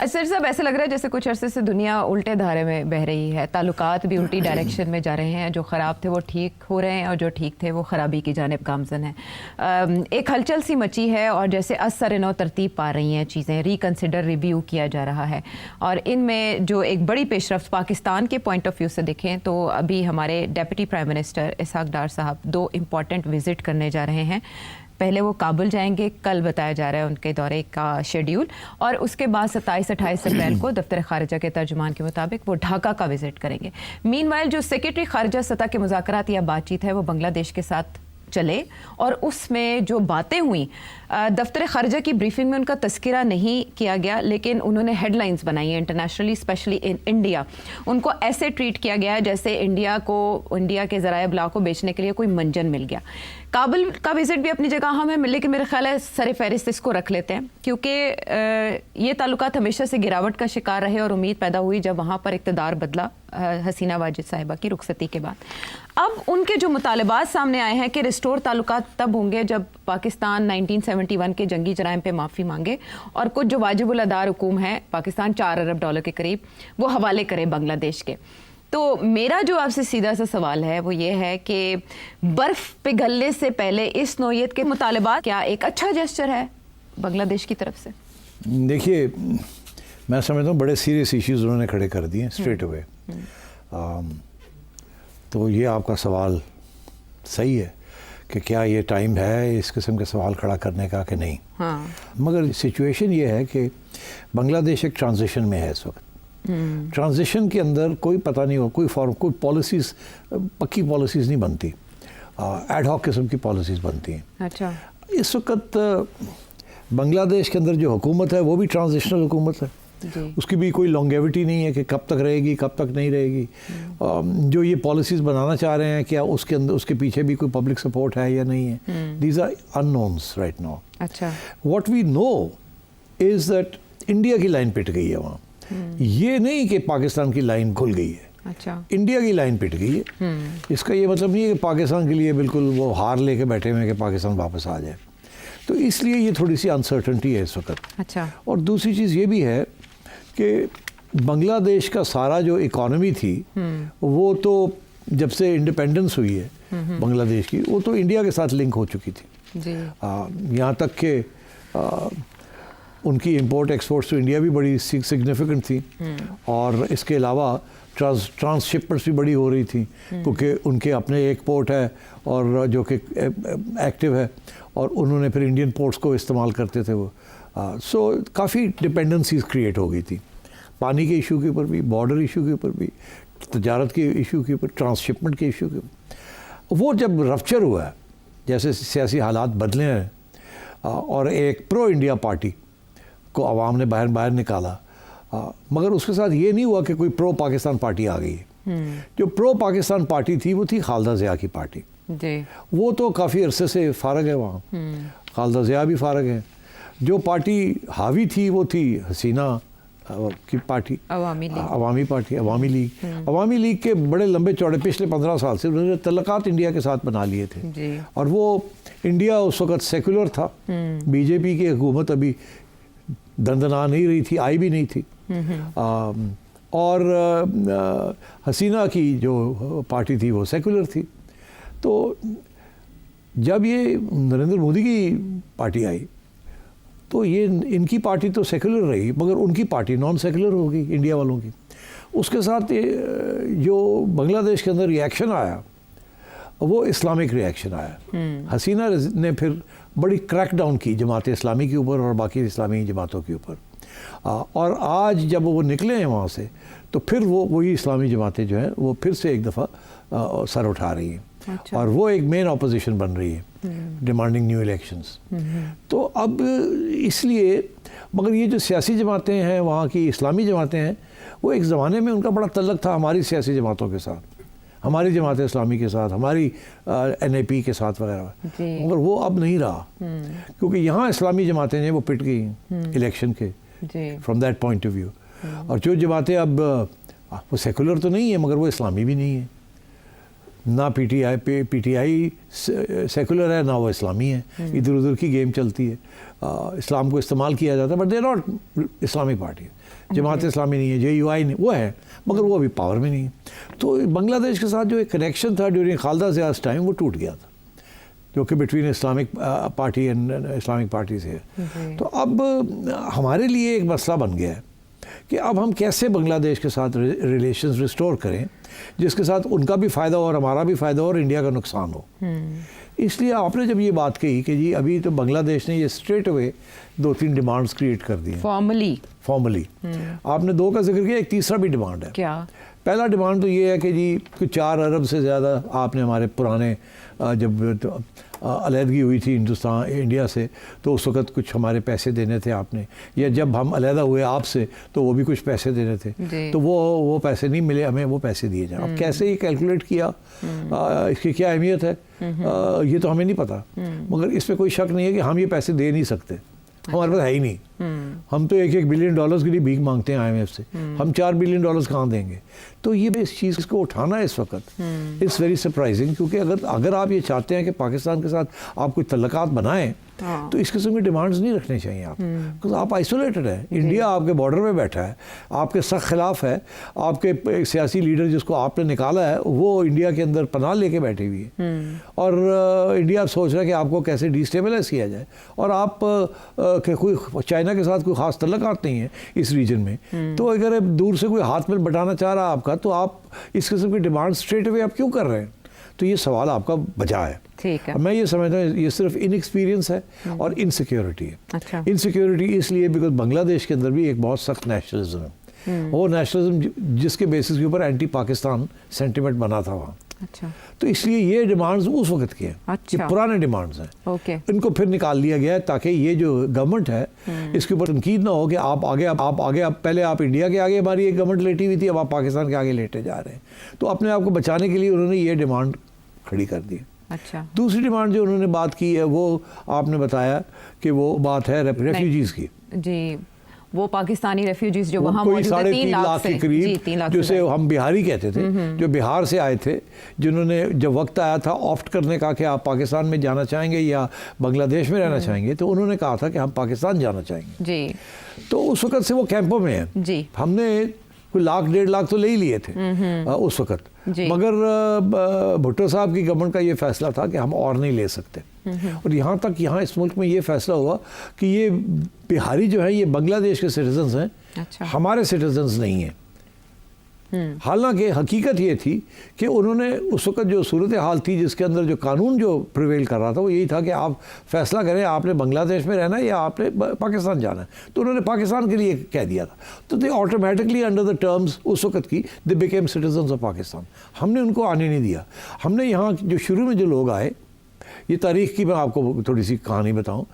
असर साहब, ऐसा लग रहा है जैसे कुछ अरसे से दुनिया उल्टे धारे में बह रही है, ताल्लुकात भी उल्टी डायरेक्शन में जा रहे हैं, जो ख़राब थे वो ठीक हो रहे हैं और जो ठीक थे वो ख़राबी की जानिब गामज़न है। एक हलचल सी मची है और जैसे असर नौ तरतीब पा रही हैं चीज़ें, रिकन्सिडर रिव्यू किया जा रहा है। और इनमें जो एक बड़ी पेशरफ्त पाकिस्तान के पॉइंट ऑफ व्यू से देखें तो अभी हमारे डेप्यूटी प्राइम मिनिस्टर इसहाक डार साहब 2 इम्पॉर्टेंट विज़िट करने जा रहे हैं। पहले वो काबुल जाएंगे, कल बताया जा रहा है उनके दौरे का शेड्यूल, और उसके बाद 27-28 अप्रैल को दफ्तर खारिजा के तर्जुमान के मुताबिक वो ढाका का विजिट करेंगे। मीनवाइल जो सेक्रेटरी खारिजा सतह के मुज़ाकरात या बातचीत है वो बांग्लादेश के साथ चले, और उसमें जो बातें हुई दफ्तर खारिजा की ब्रीफिंग में उनका तस्करा नहीं किया गया, लेकिन उन्होंने हेडलाइंस बनाई हैं इंटरनेशनली, स्पेशली इन इंडिया। उनको ऐसे ट्रीट किया गया है जैसे इंडिया के ज़राए इब्लाग को बेचने के लिए कोई मंजन मिल गया। काबुल का विज़िट भी अपनी जगह अहम है, लेकिन मेरा ख्याल है सर फहरिस्त इसको रख लेते हैं, क्योंकि ये ताल्लुकात हमेशा से गिरावट का शिकार रहे और उम्मीद पैदा हुई जब वहाँ पर इक़्तिदार बदला हसीना वाजिद साहिबा की रुखसती के बाद। अब उनके जो मुतालबात सामने आए हैं कि रिस्टोर ताल्लुकात तब होंगे जब पाकिस्तान 1971 के जंगी जराइम पे माफ़ी मांगे और कुछ जो वाजिबुल अदा हुकूम है पाकिस्तान $4 अरब के करीब वो हवाले करे बांग्लादेश के। तो मेरा जो आपसे सीधा सा सवाल है वो ये है कि बर्फ़ पिघलने से पहले इस नौयत के मुतालबात क्या एक अच्छा जेस्चर है बांग्लादेश की तरफ से? देखिए, मैं समझता हूँ बड़े सीरियस इश्यूज़ उन्होंने खड़े कर दिए स्ट्रेट अवे। तो ये आपका सवाल सही है कि क्या ये टाइम है इस किस्म के सवाल खड़ा करने का कि नहीं। हाँ। मगर सिचुएशन ये है कि बांग्लादेश एक ट्रांजिशन में है इस वक्त। ट्रांजिशन के अंदर कोई पता नहीं हो, कोई पॉलिसीज़, पक्की पॉलिसीज़ नहीं बनती, एड हॉक किस्म की पॉलिसीज़ बनती हैं। अच्छा। इस वक्त बांग्लादेश के अंदर जो हुकूमत है वो भी ट्रांजिशनल हुकूमत है, उसकी भी कोई लॉन्गेविटी नहीं है कि कब तक रहेगी कब तक नहीं रहेगी। जो ये पॉलिसीज़ बनाना चाह रहे हैं क्या उसके अंदर उसके पीछे भी कोई पब्लिक सपोर्ट है या नहीं है। These are unknowns right now. अच्छा। What we know is that India की लाइन पिट गई है वहाँ। ये नहीं कि पाकिस्तान की लाइन खुल गई है। अच्छा। इंडिया की लाइन पिट गई है। इसका ये मतलब नहीं है कि पाकिस्तान के लिए बिल्कुल वो हार लेके बैठे हुए हैं कि पाकिस्तान वापस आ जाए। तो इसलिए ये थोड़ी सी अनसर्टनिटी है इस वक्त। अच्छा। और दूसरी चीज़ ये भी है कि बांग्लादेश का सारा जो इकॉनमी थी वो तो जब से इंडिपेंडेंस हुई है बांग्लादेश की, वो तो इंडिया के साथ लिंक हो चुकी थी जी। यहाँ तक कि उनकी इंपोर्ट एक्सपोर्ट्स तो इंडिया भी बड़ी सिग्निफिकेंट थी, और इसके अलावा ट्रांसशिपमेंट्स भी बड़ी हो रही थी, क्योंकि उनके अपने एक पोर्ट है और जो कि एक्टिव है, और उन्होंने फिर इंडियन पोर्ट्स को इस्तेमाल करते थे वो। सो काफ़ी डिपेंडेंसीज क्रिएट हो गई थी, पानी के इशू के ऊपर भी, बॉर्डर इशू के ऊपर भी, तजारत के इशू के ऊपर, ट्रांसशिपमेंट के इशू के ऊपर। वो जब रप्चर हुआ है, जैसे सियासी हालात बदले हैं, और एक प्रो इंडिया पार्टी को आवाम ने बाहर निकाला, मगर उसके साथ ये नहीं हुआ कि कोई प्रो पाकिस्तान पार्टी आ गई। जो प्रो पाकिस्तान पार्टी थी वो थी खालिदा ज़िया की पार्टी जी। वो तो काफ़ी अरसे से फारग है वहाँ, खालिदा ज़िया भी फारग है। जो पार्टी हावी थी वो थी हसीना की पार्टी, अवामी लीग के बड़े लंबे चौड़े पिछले 15 साल से उन्होंने तल्लुकात इंडिया के साथ बना लिए थे जी। और वो इंडिया उस वक़्त सेकुलर था, बीजेपी की हुकूमत अभी दंदना नहीं रही थी, आई भी नहीं थी। और हसीना की जो पार्टी थी वो सेकुलर थी। तो जब ये नरेंद्र मोदी की पार्टी आई तो ये इनकी पार्टी तो सेकुलर रही, मगर उनकी पार्टी नॉन सेकुलर हो गई इंडिया वालों की। उसके साथ जो बांग्लादेश के अंदर रिएक्शन आया वो इस्लामिक रिएक्शन आया। हसीना ने फिर बड़ी क्रैकडाउन की जमात इस्लामी के ऊपर और बाकी इस्लामी जमातों के ऊपर, और आज जब वो निकले हैं वहाँ से तो फिर वही इस्लामी जमातें जो हैं वो फिर से एक दफ़ा सर उठा रही हैं। अच्छा। और वो एक मेन अपोजिशन बन रही है, डिमांडिंग न्यू इलेक्शंस। तो अब इसलिए, मगर ये जो सियासी जमातें हैं वहाँ की इस्लामी जमातें हैं, वो एक ज़माने में उनका बड़ा तल्लक था हमारी सियासी जमातों के साथ, हमारी जमात इस्लामी के साथ, हमारी NAP के साथ वगैरह, मगर वो अब नहीं रहा, क्योंकि यहाँ इस्लामी जमातें हैं वो पिट गई इलेक्शन के from that point of view. और जो जमातें अब वो सेकुलर तो नहीं है मगर वो इस्लामी भी नहीं है, ना पीटीआई सेकुलर है, ना वो इस्लामी है। इधर उधर की गेम चलती है, इस्लाम को इस्तेमाल किया जाता है, but they not Islamic party. Jamaat Islami नहीं है, JUI नहीं, वो है, मगर वो अभी पावर में नहीं है। तो बांग्लादेश के साथ जो एक कनेक्शन था ड्यूरिंग खालदा ज़ियाज़ टाइम, वो टूट गया था, जो कि between Islamic party and Islamic party से है। तो अब हमारे लिए एक मसला बन गया है कि अब हम कैसे बांग्लादेश के साथ रिलेशंस रिस्टोर करें जिसके साथ उनका भी फ़ायदा हो और हमारा भी फ़ायदा हो और इंडिया का नुकसान हो। इसलिए आपने जब ये बात कही कि जी अभी तो बांग्लादेश ने ये स्ट्रेट अवे 2-3 डिमांड्स क्रिएट कर दी हैं फॉर्मली। आपने 2 का जिक्र किया, एक तीसरा भी डिमांड है। क्या? पहला डिमांड तो ये है कि जी कुछ 4 अरब से ज़्यादा आपने हमारे पुराने जब अलहदगी हुई थी इंडिया से, तो उस वक़्त कुछ हमारे पैसे देने थे आपने, या जब हम अलहदा हुए आपसे तो वो भी कुछ पैसे देने थे, तो वो पैसे नहीं मिले हमें, वो पैसे दिए जाए। अब कैसे ये कैलकुलेट किया, इसकी क्या अहमियत है, ये तो हमें नहीं पता, मगर इस पर कोई शक नहीं है कि हम ये पैसे दे नहीं सकते, हमारे पास है ही नहीं। हम तो $1-1 बिलियन के लिए भीख मांगते हैं IMF से, हम $4 बिलियन कहाँ देंगे? तो ये इस चीज़ को उठाना है इस वक्त, इट्स वेरी सरप्राइजिंग, क्योंकि अगर आप ये चाहते हैं कि पाकिस्तान के साथ आप कोई तल्लकात बनाएं, तो इस किस्म की डिमांड्स नहीं रखने चाहिए आप, क्योंकि आप आइसोलेटेड है, इंडिया आपके बॉर्डर पे बैठा है, आपके सख्त खिलाफ है, आपके सियासी लीडर जिसको आपने निकाला है वो इंडिया के अंदर पनाह लेके बैठी हुई है, और इंडिया सोच रहा है कि आपको कैसे डिस्टेबलाइज किया जाए, और आप के कोई चाइना के साथ कोई ख़ास तल्लकात नहीं है इस रीजन में, तो अगर दूर से कोई हाथ में बटाना चाह रहा है आपका, तो आप इस किस्म की डिमांड स्ट्रेट अवे आप क्यों कर रहे हैं? तो ये सवाल आपका बचा है। ठीक है। मैं ये समझता हूँ ये सिर्फ इनएक्सपीरियंस है और इनसिक्योरिटी है। अच्छा। इनसिक्योरिटी इसलिए बिकॉज बांग्लादेश के अंदर भी एक बहुत सख्त नेशनलिज्म है, वो नेशनलिज्म जिसके बेसिस के ऊपर एंटी पाकिस्तान सेंटिमेंट बना था वहाँ। अच्छा। तो इसलिए ये डिमांड्स उस वक्त की हैं, अच्छा। ये पुराने डिमांड्स हैं। ओके। इनको फिर निकाल लिया गया है ताकि ये जो गवर्नमेंट है इसके ऊपर तनकीद ना हो कि आप आगे पहले आप इंडिया के आगे हमारी एक गवर्नमेंट लेटी हुई थी, अब आप पाकिस्तान के आगे लेटे जा रहे हैं। तो अपने आप को बचाने के लिए उन्होंने ये डिमांड खड़ी कर दी। अच्छा। दूसरी डिमांड जो उन्होंने बात की है वो आपने बताया कि वो बात है रेफ्यूजीज़ की। जी, वो पाकिस्तानी रेफ्यूजीज जो वहाँ कोई मौजूद है 3.5 लाख के करीब, जिसे हम बिहारी कहते थे, जो बिहार से आए थे, जिन्होंने जब वक्त आया था ऑप्ट करने का कि आप पाकिस्तान में जाना चाहेंगे या बांग्लादेश में रहना चाहेंगे, तो उन्होंने कहा था कि हम पाकिस्तान जाना चाहेंगे। जी। तो उस वक्त से वो कैंपों में हैं। जी। हमने कोई 1-1.5 लाख तो ले ही लिए थे उस वक्त, मगर भुट्टो साहब की गवर्नमेंट का ये फैसला था कि हम और नहीं ले सकते, और यहाँ तक यहाँ इस मुल्क में ये फैसला हुआ कि ये बिहारी जो है ये बांग्लादेश के सिटीजन्स हैं। अच्छा। हमारे सिटीजन्स नहीं हैं। हालांकि हकीकत ये थी कि उन्होंने उस वक्त जो सूरत हाल थी जिसके अंदर जो कानून जो प्रिवेल कर रहा था वो यही था कि आप फैसला करें आपने बांग्लादेश में रहना है या आपने पाकिस्तान जाना है, तो उन्होंने पाकिस्तान के लिए कह दिया था, तो दे ऑटोमेटिकली अंडर द टर्म्स उस वक्त की they became citizens of Pakistan. हमने उनको आने नहीं दिया। हमने यहाँ जो शुरू में जो लोग आए, ये तारीख़ की मैं आपको थोड़ी सी कहानी बताऊं।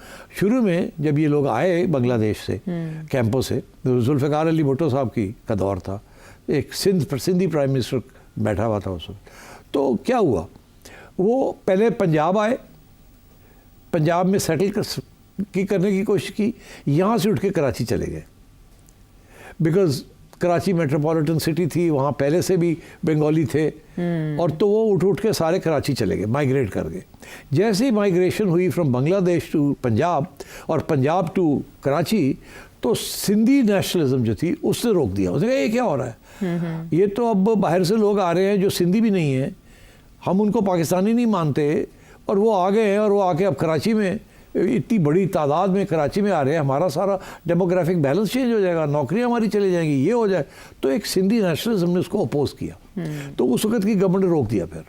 शुरू में जब ये लोग आए बांग्लादेश से कैंपों से, तो जुल्फ़िकार अली भुट्टो साहब का दौर था, एक सिंधी प्राइम मिनिस्टर बैठा हुआ था उस वक्त। तो क्या हुआ, वो पहले पंजाब आए, पंजाब में सेटल करने की कोशिश की, यहाँ से उठ के कराची चले गए, बिकॉज़ कराची मेट्रोपॉलिटन सिटी थी, वहाँ पहले से भी बंगाली थे, और तो वो उठ के सारे कराची चले गए, माइग्रेट कर गए। जैसे ही माइग्रेशन हुई फ्रॉम बांग्लादेश टू पंजाब और पंजाब टू कराची, तो सिंधी नेशनलिज्म जो थी उसने रोक दिया। उसने कहा ये क्या हो रहा है, ये तो अब बाहर से लोग आ रहे हैं जो सिंधी भी नहीं है, हम उनको पाकिस्तानी नहीं मानते, और वो आ गए हैं, और वो आके अब कराची में इतनी बड़ी तादाद में कराची में आ रहे हैं, हमारा सारा डेमोग्राफिक बैलेंस चेंज हो जाएगा, नौकरियां हमारी चली जाएंगी, ये हो जाए। तो एक सिंधी नेशनलिज्म ने उसको अपोज किया। तो उस वक्त की गवर्नमेंट ने रोक दिया। फिर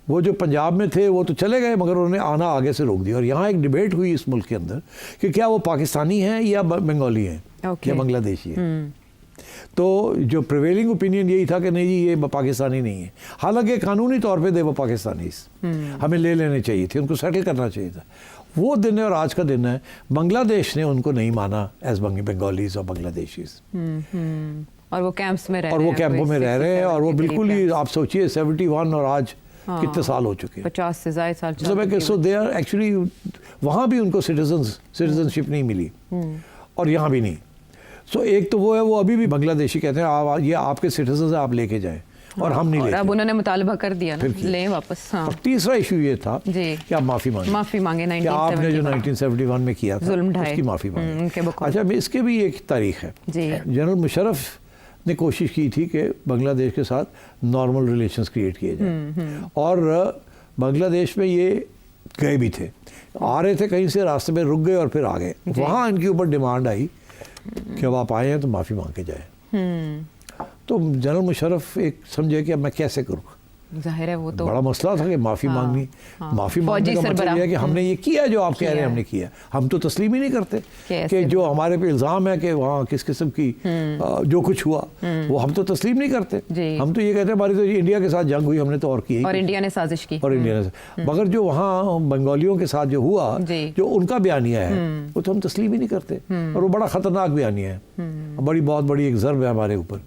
वो जो पंजाब में थे वो तो चले गए, मगर उन्होंने आना आगे से रोक दिया। और यहाँ एक डिबेट हुई इस मुल्क के अंदर कि क्या वो पाकिस्तानी हैं या बंगाली हैं या बांग्लादेशी हैं। तो जो प्रिवेलिंग ओपिनियन यही था कि नहीं जी ये पाकिस्तानी नहीं है, हालांकि कानूनी तौर पे दे वो पाकिस्तानी, हमें ले लेने चाहिए थे, उनको सेटल करना चाहिए था। वो दिन है और आज का दिन है, बांग्लादेश ने उनको नहीं माना एज बंगालीज और बांग्लादेशीज, और वो कैंप्स में रह रहे हैं, और वो कैंपों में रह रहे हैं, और वो बिल्कुल ही आप सोचिए 71 और आज कितने साल हो चुके हैं, 50 से ज़्यादा साल। सो दे आर एक्चुअली, वहाँ भी उनको सिटीजनशिप नहीं मिली और यहाँ भी नहीं। सो एक तो वो है, वो अभी भी बांग्लादेशी कहते हैं ये आपके सिटीजन है, आप लेके जाएं, और हम नहीं और लेते। अब उन्होंने मुतालबा कर दिया ना, फिर किया। लें वापस। हाँ और तीसरा इशू ये था जी, कि आप माफ़ी मांगे, माफ़ी मांगे कि आपने जो 1971 1971 में किया था जुल्म ढाए, उसकी माफ़ी मांगे। उनके बकौल। अच्छा, इसके भी एक तारीख है। जी। जनरल मुशर्रफ ने कोशिश की थी कि बांग्लादेश के साथ नॉर्मल रिलेशंस क्रिएट किए जाए, और बांग्लादेश में ये गए भी थे, आ रहे थे कहीं से, रास्ते में रुक गए और फिर आ गए। वहाँ इनके ऊपर डिमांड आई कि अब आप आए हैं तो माफ़ी मांग के जाए। तो जनरल मुशर्रफ एक समझे कि अब मैं कैसे करूँ, जाहिर है वो तो बड़ा मसला था कि माफ़ी हाँ, मांगनी। हाँ। माफ़ी फौजी मांगने का मतलब सरबराह। ये है कि हमने ये किया जो आप कह रहे हैं किया हमने किया। हम तो तस्लीम ही नहीं करते कैसे कि जो हमारे पे इल्ज़ाम है कि वहाँ किस किस्म की जो कुछ हुआ वो हम तो तस्लीम नहीं करते। जी। हम तो ये कहते हैं हमारी तो इंडिया के साथ जंग हुई, हमने तो और की ही और कुछ। इंडिया ने साजिश की। और इंडिया ने, मगर जो वहाँ बंगालियों के साथ जो हुआ, जी। जो उनका बयानिया है वो तो हम तस्लीम ही नहीं करते, और वो बड़ा ख़तरनाक बयानिया है। बहुत बड़ी एक ज़र्ब है हमारे ऊपर,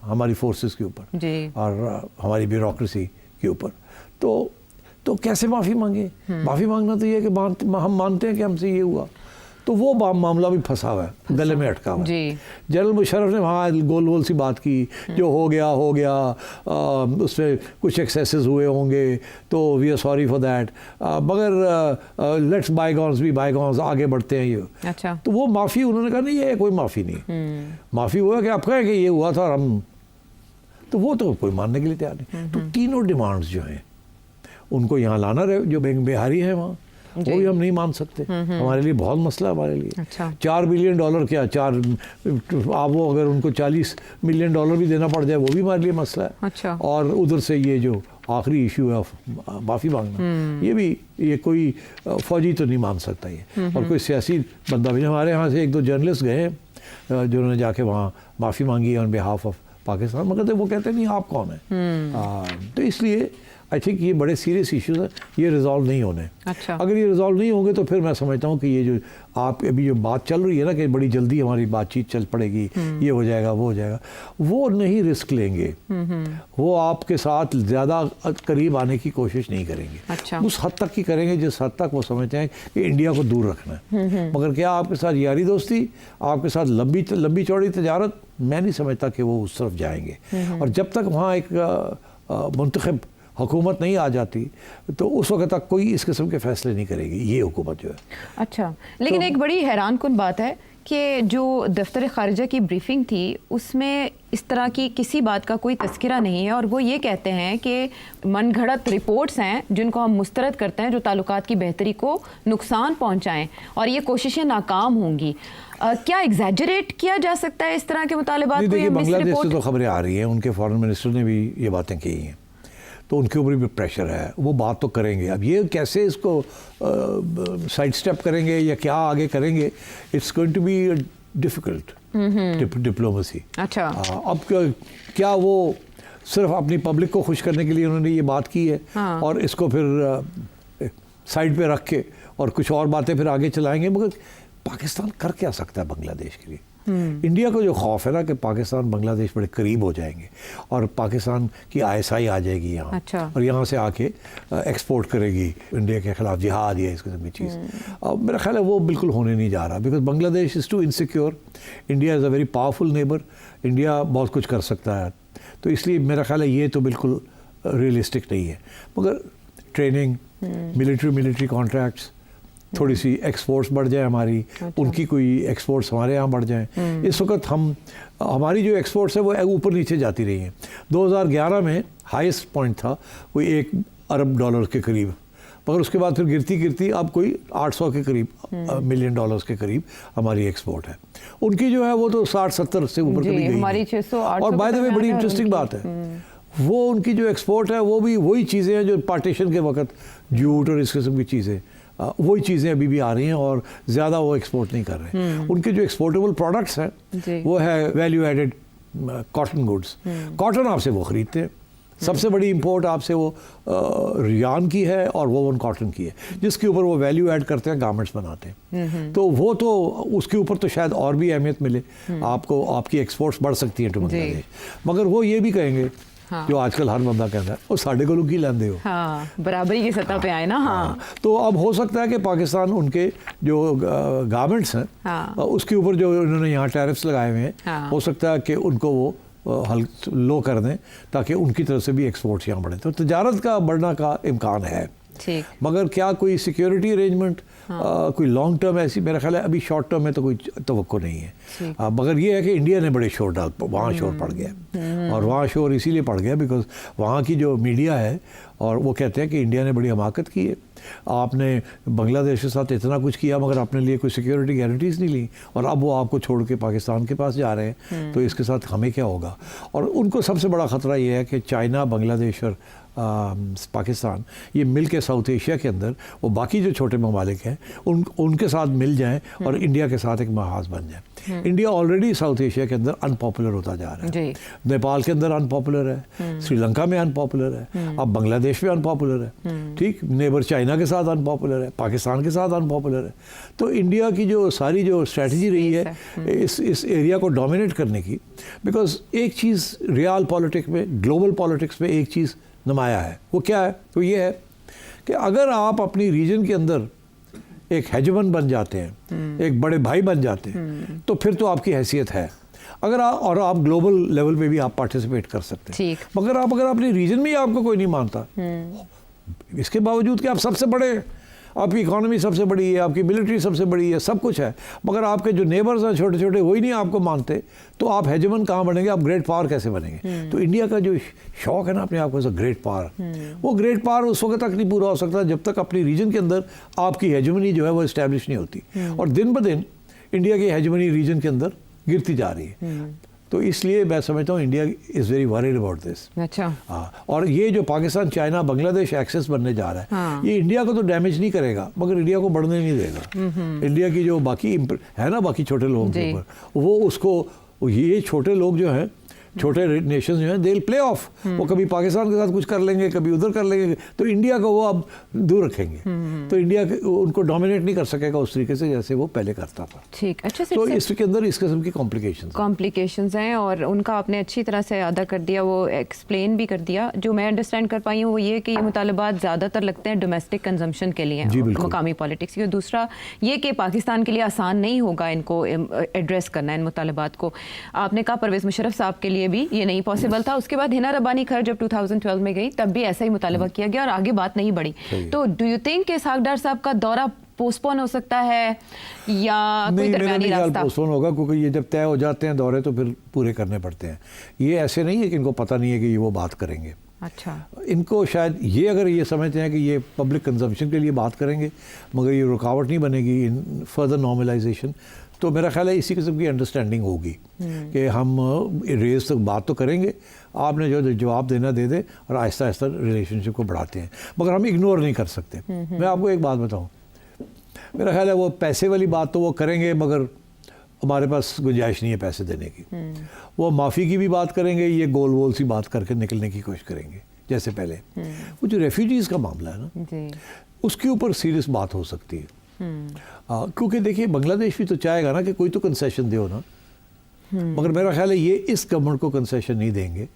हमारी फोर्सेस के ऊपर जी। और हमारी ब्यूरोक्रेसी के ऊपर। तो कैसे माफ़ी मांगे? माफ़ी मांगना तो ये है कि हम मानते हैं कि हमसे ये हुआ, तो वो मामला भी फंसा हुआ है, गले में अटका हुआ है। जी। जनरल मुशर्रफ ने वहाँ गोल गोल सी बात की, जो हो गया उसमें कुछ एक्सेसेस हुए होंगे तो we are sorry for that, मगर लेट्स बायगॉन्स बी बायगॉन्स, आगे बढ़ते हैं ये। अच्छा। तो वो माफ़ी उन्होंने कहा नहीं, ये कोई माफ़ी नहीं। माफ़ी हुआ कि आप कहें कि ये हुआ था और हम, तो वो तो कोई मानने के लिए तैयार नहीं। तो तीनों डिमांड्स जो हैं उनको यहाँ लाना रहे, जो बिहारी है वहाँ, वो भी हम नहीं मान सकते। हमारे लिए बहुत मसला है हमारे लिए। अच्छा। $4 बिलियन क्या, आप वो अगर उनको $40 मिलियन भी देना पड़ जाए वो भी हमारे लिए मसला है। अच्छा। और उधर से ये जो आखिरी इशू है माफ़ी मांगना, ये कोई फौजी तो नहीं मान सकता ये, और कोई सियासी बंदा भी। हमारे यहाँ से 1-2 जर्नलिस्ट गए जिन्होंने जाके वहाँ माफ़ी मांगी है ऑन बिहाफ ऑफ पाकिस्तान, मगर वो कहते नहीं आप कौन है। तो इसलिए आई थिंक ये बड़े सीरियस इश्यूज हैं, ये रिजॉल्व नहीं होने। अच्छा। अगर ये रिजॉल्व नहीं होंगे तो फिर मैं समझता हूँ कि ये जो आप अभी जो बात चल रही है ना कि बड़ी जल्दी हमारी बातचीत चल पड़ेगी, ये हो जाएगा वो हो जाएगा, वो नहीं रिस्क लेंगे। वो आपके साथ ज़्यादा करीब आने की कोशिश नहीं करेंगे। अच्छा। उस हद तक की करेंगे जिस हद तक वो समझते हैं कि इंडिया को दूर रखना है। मगर क्या आपके साथ यारी दोस्ती, आपके साथ लंबी चौड़ी तजारत, मैं नहीं समझता कि वो उस तरफ जाएंगे। और जब तक वहाँ एक मुंतखब हुकूमत नहीं आ जाती तो उस वक्त तक कोई इस किस्म के फैसले नहीं करेगी ये हुकूमत जो है। अच्छा, लेकिन एक बड़ी हैरान कुन बात है कि जो दफ्तर ख़ारिजा की ब्रीफिंग थी उसमें इस तरह की किसी बात का कोई तस्करा नहीं है, और वो ये कहते हैं कि मनगढ़ंत रिपोर्ट्स हैं जिनको हम मुस्तरद करते हैं जो ताल्लुकात की बेहतरी को नुकसान पहुंचाएं, और ये कोशिशें नाकाम होंगी। क्या एग्जैजरेट किया जा सकता है इस तरह के मुतालिबात को? देखिए, बांग्लादेश से तो खबरें आ रही हैं, उनके फॉरेन मिनिस्टर ने भी ये बातें की हैं, तो उनके ऊपर भी प्रेशर है, वो बात तो करेंगे। अब ये कैसे इसको साइड स्टेप करेंगे या क्या आगे करेंगे, it's going to be difficult diplomacy. अच्छा। अब क्या वो सिर्फ अपनी पब्लिक को खुश करने के लिए उन्होंने ये बात की है, हाँ। और इसको फिर साइड पे रख के और कुछ और बातें फिर आगे चलाएंगे। मगर पाकिस्तान कर क्या सकता है बांग्लादेश के लिए? इंडिया को जो खौफ है ना कि पाकिस्तान बांग्लादेश बड़े करीब हो जाएंगे और पाकिस्तान की ISI आ जाएगी यहाँ। अच्छा। और यहाँ से आके एक्सपोर्ट करेगी इंडिया के खिलाफ जिहाद या इस किस्म की चीज़। अब मेरा ख्याल है वो बिल्कुल होने नहीं जा रहा, because Bangladesh is too insecure, India is a very powerful neighbour, India बहुत कुछ कर सकता है। तो इसलिए मेरा ख्याल है ये तो बिल्कुल रियलिस्टिक नहीं है। मगर ट्रेनिंग, मिलिट्री कॉन्ट्रैक्ट्स, थोड़ी सी एक्सपोर्ट्स बढ़ जाए हमारी, अच्छा। उनकी कोई एक्सपोर्ट्स हमारे यहाँ बढ़ जाएं। इस वक्त हमारी जो एक्सपोर्ट्स है वो ऊपर नीचे जाती रही हैं। 2011 में हाईएस्ट पॉइंट था कोई $1 अरब के करीब, मगर उसके बाद फिर गिरती अब कोई 800 के करीब मिलियन डॉलर्स के करीब हमारी एक्सपोर्ट है। उनकी जो है वो तो 60-70 से ऊपर कभी गई हमारी नहीं। 600-800। और बाय द वे बड़ी इंटरेस्टिंग बात है, वो उनकी जो एक्सपोर्ट है वो भी वही चीज़ें हैं जो पार्टीशन के वक्त जूट और इस किस्म की चीज़ें, वही चीज़ें अभी भी आ रही हैं और ज़्यादा वो एक्सपोर्ट नहीं कर रहे। उनके जो एक्सपोर्टेबल प्रोडक्ट्स हैं वो है value added cotton goods. Cotton आपसे वो ख़रीदते हैं, सबसे बड़ी इंपोर्ट आपसे वो रियान की है और वोवन कॉटन की है, जिसके ऊपर वो वैल्यू ऐड करते हैं, गारमेंट्स बनाते हैं। तो वो तो उसके ऊपर तो शायद और भी अहमियत मिले आपको, आपकी एक्सपोर्ट्स बढ़ सकती हैं टू बांग्लादेश। मगर वो ये भी कहेंगे, हाँ। जो आजकल हर बंदा कहता है वो साढ़े को की लेंदे हो, हाँ, बराबरी की सतह पे आए ना। हाँ। तो अब हो सकता है कि पाकिस्तान उनके जो गारमेंट्स हैं, हाँ। उसके ऊपर जो उन्होंने यहाँ टैरिफ्स लगाए हुए हैं, हाँ। हो सकता है कि उनको वो लो कर दें ताकि उनकी तरफ से भी एक्सपोर्ट्स यहाँ बढ़े। तो तजारत का बढ़ना का इम्कान है, ठीक। मगर क्या कोई सिक्योरिटी अरेंजमेंट कोई लॉन्ग टर्म ऐसी, मेरा ख्याल है अभी शॉर्ट टर्म में तो कोई तवक्को नहीं है। मगर ये है कि इंडिया ने बड़े शोर वहाँ शोर पड़ गया, और वहाँ शोर इसीलिए पड़ गया बिकॉज वहाँ की जो मीडिया है और वो कहते हैं कि इंडिया ने बड़ी हमाकत की है, आपने बांग्लादेश के साथ इतना कुछ किया मगर अपने लिए कोई सिक्योरिटी गारंटीज नहीं ली, और अब वो आपको छोड़ के पाकिस्तान के पास जा रहे हैं, तो इसके साथ हमें क्या होगा। और उनको सबसे बड़ा ख़तरा ये है कि चाइना, बांग्लादेश और पाकिस्तान ये मिल के साउथ एशिया के अंदर वो बाकी जो छोटे ममालिक हैं उनके साथ मिल जाएं और इंडिया के साथ एक महाज बन जाए। इंडिया ऑलरेडी साउथ एशिया के अंदर अनपॉपुलर होता जा रहा है, नेपाल के अंदर अनपॉपुलर है, श्रीलंका में अनपॉपुलर है, अब बांग्लादेश में अनपॉपुलर है, ठीक, नेबर चाइना के साथ अनपॉपुलर है, पाकिस्तान के साथ अनपॉपुलर है। तो इंडिया की जो सारी जो स्ट्रैटेजी रही है इस एरिया को डोमिनेट करने की, बिकॉज एक चीज़ रियल पॉलिटिक्स में, ग्लोबल पॉलिटिक्स में एक चीज़ नुमाया है, वो क्या है, तो ये है कि अगर आप अपनी रीजन के अंदर एक हेजमन बन जाते हैं, एक बड़े भाई बन जाते हैं, तो फिर तो आपकी हैसियत है, अगर आप ग्लोबल लेवल पे भी आप पार्टिसिपेट कर सकते हैं। मगर अगर अपनी रीजन में ही आपको कोई नहीं मानता, इसके बावजूद कि आप सबसे बड़े, आपकी इकोनॉमी सबसे बड़ी है, आपकी मिलिट्री सबसे बड़ी है, सब कुछ है, मगर आपके जो नेबर्स हैं छोटे छोटे वही नहीं आपको मानते, तो आप हेजमन कहाँ बनेंगे, आप ग्रेट पावर कैसे बनेंगे। तो इंडिया का जो शौक है ना अपने आप को ग्रेट पावर, वो ग्रेट पावर उस वक्त तक नहीं पूरा हो सकता जब तक अपनी रीजन के अंदर आपकी हेजमनी जो है वो इस्टेब्लिश नहीं होती, और दिन ब दिन इंडिया की हेजमनी रीजन के अंदर गिरती जा रही है। तो इसलिए मैं समझता हूँ India is very worried about this. अच्छा। हाँ, और ये जो पाकिस्तान, चाइना, बांग्लादेश एक्सेस बनने जा रहा है, हाँ। ये इंडिया को तो डैमेज नहीं करेगा मगर इंडिया को बढ़ने नहीं देगा। इंडिया की जो बाकी है ना, बाकी छोटे लोगों के ऊपर, वो उसको, ये छोटे लोग जो हैं, छोटे नेशंस जो हैं, दे विल प्ले ऑफ, वो कभी पाकिस्तान के साथ कुछ कर लेंगे, कभी उधर कर लेंगे, तो इंडिया को वो अब दूर रखेंगे, तो इंडिया उनको डोमिनेट नहीं कर सकेगा उस तरीके से जैसे वो पहले करता था। ठीक, अच्छा। तो इसके अंदर इस किस्म की कॉम्प्लिकेशंस हैं और उनका आपने अच्छी तरह से अदा कर दिया, वो एक्सप्लेन भी कर दिया। जो मैं अंडरस्टैंड कर पाई हूँ वो ये कि ये मुतालबात ज़्यादातर लगते हैं डोमेस्टिक कंजम्पशन के लिए, मकामी पॉलिटिक्स के। दूसरा ये कि पाकिस्तान के लिए आसान नहीं होगा इनको एड्रेस करना, इन मुतालबात को। आपने कहा परवेज़ मुशर्रफ साहब के लिए भी ये नहीं पॉसिबल था, उसके बाद हिना रब्बानी खैर जब 2012 में गई तब भी ऐसा ही मुतालबा किया गया और आगे बात नहीं बढ़ी। तो डू यू थिंक कि इसहाक डार साहब का दौरा पोस्टपोन हो सकता है या कोई दरमियानी रास्ता? पोस्टपोन होगा, क्योंकि ये जब तय हो जाते हैं दौरे तो फिर पूरे करने पड़ते हैं। ये ऐसे नहीं है कि इनको पता नहीं है कि ये वो बात करेंगे। अच्छा, इनको शायद ये, अगर ये समझते हैं कि ये पब्लिक कंजम्पशन के लिए बात करेंगे मगर ये रुकावट नहीं बनेगी इन फर्दर नॉर्मलाइजेशन, तो मेरा ख्याल है इसी किस्म की अंडरस्टैंडिंग होगी कि हम रेस तक बात तो करेंगे, आपने जो जवाब देना दे दे, और आहिस्ता आहिस्ता रिलेशनशिप को बढ़ाते हैं, मगर हम इग्नोर नहीं कर सकते। मैं आपको एक बात बताऊं, मेरा ख्याल है वो पैसे वाली बात तो वो करेंगे मगर हमारे पास गुंजाइश नहीं है पैसे देने की। वो माफ़ी की भी बात करेंगे, ये गोल वोल सी बात करके निकलने की कोशिश करेंगे जैसे पहले। वो जो रेफ्यूजीज़ का मामला है ना, उसके ऊपर सीरियस बात हो सकती है, क्योंकि देखिए बांग्लादेश भी तो चाहेगा ना कि कोई तो कंसेशन दो ना, मगर मेरा ख्याल है ये इस गवर्नमेंट को कंसेशन नहीं देंगे।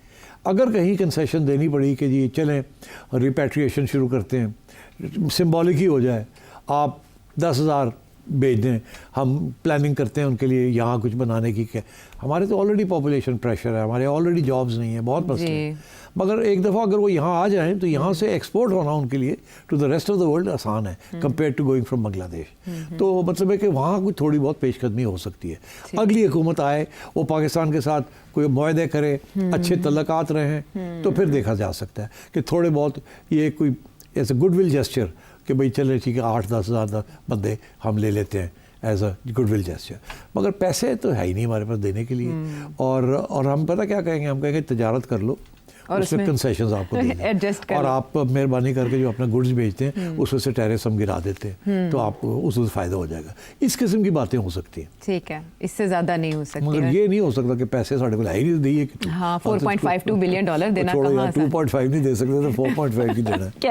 अगर कहीं कंसेशन देनी पड़ी कि जी चलें रिपैट्रिएशन शुरू करते हैं, सिंबॉलिक ही हो जाए, आप 10,000 भेज दें, हम प्लानिंग करते हैं उनके लिए यहाँ कुछ बनाने की, क्या हमारे तो ऑलरेडी पॉपुलेशन प्रेशर है, हमारे ऑलरेडी जॉब्स नहीं है, बहुत मसले हैं। मगर एक दफ़ा अगर वो यहाँ आ जाएं तो यहाँ से एक्सपोर्ट होना उनके लिए to the rest of the world आसान है compare to going from Bangladesh. तो मतलब है कि वहाँ कुछ थोड़ी बहुत पेशकदमी हो सकती है। अगली हुकूमत आए, वो पाकिस्तान के साथ कोई मुआहदे करे, अच्छे तल्लुकात रहें, तो फिर देखा जा सकता है कि थोड़े बहुत ये कोई एज ए गुडविल जेस्चर कि भाई चले ठीक है 8-10 हज़ार बंदे हम ले लेते हैं एज अ गुडविल जेस्चर, मगर पैसे तो है ही नहीं हमारे पास देने के लिए। और हम पता क्या कहेंगे, हम कहेंगे तजारत कर लो और उसमें कंसेशंस आपको एडजस्ट कर, और आप मेहरबानी करके जो अपना गुड्स बेचते हैं उसमें से टैरिफ हम गिरा देते हैं, तो आपको उसमें फ़ायदा हो जाएगा। इस किस्म की बातें हो सकती हैं। ठीक है, इससे ज़्यादा नहीं हो सकती, मगर ये नहीं हो सकता कि पैसे साढ़े को ही नहीं दिए। हाँ, $4.52 बिलियन देना कहाँ, 2.5 नहीं दे सकते तो 4.5 की देना है।